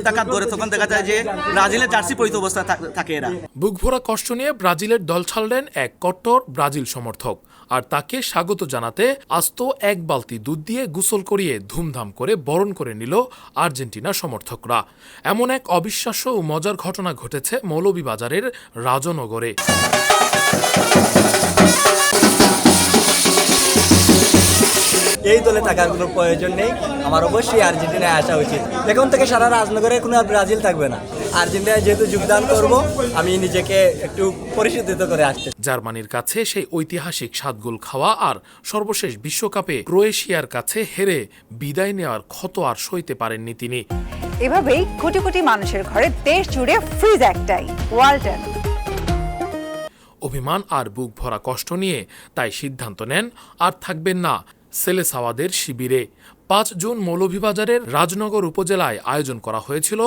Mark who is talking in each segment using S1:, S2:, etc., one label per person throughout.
S1: ডাকাত ধরে তখন দেখা যায় যে ব্রাজিলের জার্সি পরিহিত অবস্থায় থাকে এরা।
S2: বুকভরা কষ্ট নিয়ে ব্রাজিলের দল ছাড়লেন এক কট্টর ব্রাজিল সমর্থক, আর তাকে স্বাগত জানাতে আস্ত এক বালতি দুধ দিয়ে গোসল করিয়ে ধুমধাম করে বরণ করে নিল আর্জেন্টিনা সমর্থকরা। এমন এক অবিশ্বাস্য ও মজার ঘটনা ঘটেছে মৌলভীবাজারের রাজনগরে।
S3: এই দলে থাকার কোনো প্রয়োজন নেই, আমার অবশ্যই আর্জেন্টিনায় আসা উচিত। এখন থেকে সারা রাজনগরে কোনো আর ব্রাজিল থাকবে না। আর্জেন্টিনায় যেহেতু যোগদান করব, আমি নিজেকে একটু পরিশুদ্ধিত করে আসতে।
S2: জার্মানির কাছে সেই ঐতিহাসিক 7 গোল খাওয়া আর সর্বশেষ বিশ্বকাপে ক্রোয়েশিয়ার কাছে হেরে বিদায় নেওয়ার ক্ষত আর সইতে পারেননি তিনি।
S4: এভাবেই কোটি কোটি মানুষের ঘরে দেশ জুড়ে ফ্রিজ একটাই, ওয়ালটন।
S2: অভিমান আর বুক ভরা কষ্ট নিয়ে তাই সিদ্ধান্ত নেন আর থাকবেন না সেলেসাওয়াদের শিবিরে। 5 জুন মৌলভীবাজারের রাজনগর উপজেলায় আয়োজন করা হয়েছিল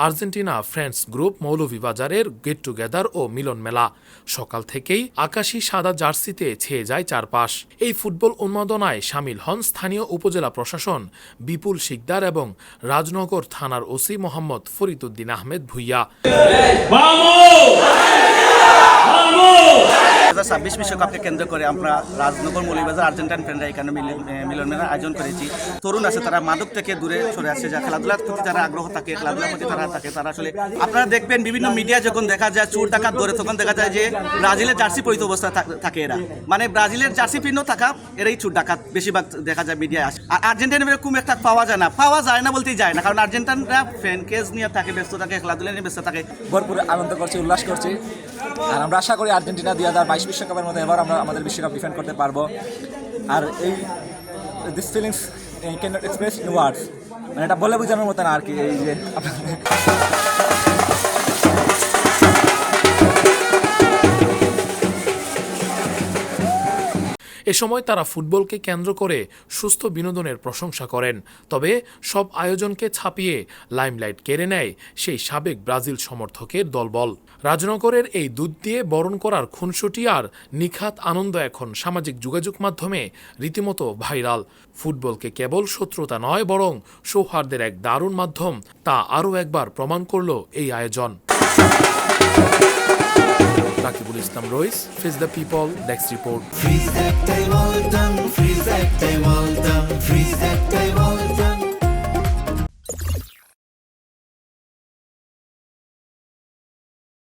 S2: আর্জেন্টিনা ফ্রেন্ডস গ্রুপ মৌলভীবাজারের গেট টুগেদার ও মিলন মেলা। সকাল থেকেই আকাশি সাদা জার্সিতে ছেয়ে যায় চারপাশ। এই ফুটবল উন্মাদনায় সামিল হন স্থানীয় উপজেলা প্রশাসন বিপুল শিকদার এবং রাজনগর থানার ওসি মোহাম্মদ ফরিদউদ্দিন আহমেদ ভুইয়া।
S1: 2026 বিশ্বকাপকে কেন্দ্র করে আমরা রাজনগর মৌলভীবাজার আর্জেন্টাইন ফ্রেন্ডরা এখানে মিলন মেলার আয়োজন করেছি। তরুণ আছে, তারা মাদক থেকে দূরে সরে আসছে, যা খেলাধুলার প্রতি তারা আগ্রহ থাকে, খেলাধুলার প্রতি তারা থাকে। তারা আসলে আপনারা দেখবেন বিভিন্ন মিডিয়া যখন দেখা যায় চোর ডাকাত ধরে, তখন দেখা যায় যে ব্রাজিলের জার্সি পরিহিত অবস্থায় থাকে এরা। মানে ব্রাজিলের জার্সি পিন্ন থাকা এরাই চোর ডাকাত বেশিরভাগ দেখা যায় মিডিয়ায় আসে। আর আর্জেন্টিনা এরকম একটা পাওয়া যায় না বলতেই যায় না, কারণ আর্জেন্টাইনরা ফ্যান কেজ নিয়ে থাকে, ব্যস্ত থাকে, খেলাধুলা নিয়ে ব্যস্ত থাকে।
S5: ভরপুর আনন্দ করছি, উল্লাস করছি। আর আমরা আশা করি আর্জেন্টিনা 2022 বিশ্বকাপের মধ্যে এবার আমরা আমাদের বিশ্বকাপ ডিফেন্ড করতে পারবো। আর এই this feelings can not express in words, মানে এটা বলে বোঝানোর মতো না আর কি। এই যে
S2: এ সময় তারা ফুটবলকে কেন্দ্র করে সুস্থ বিনোদনের প্রশংসা করেন। তবে সব আয়োজনকে ছাপিয়ে লাইমলাইট কেড়ে নেয় সেই সাবেক ব্রাজিল সমর্থকের দলবল। রাজনগরের এই দুধ দিয়ে বরণ করার খুনসুটি আর নিখাত আনন্দ এখন সামাজিক যোগাযোগ মাধ্যমে রীতিমতো ভাইরাল। ফুটবলকে কেবল শত্রুতা নয়, বরং সৌহার্দের এক দারুণ মাধ্যম, তা আরও একবার প্রমাণ করল এই আয়োজন। Rakibul Islam Rais, face the people, desk report.
S6: Fridge একটাই ওয়ালটন, ফ্রিজ একটাই ওয়ালটন, ফ্রিজ একটাই ওয়ালটন।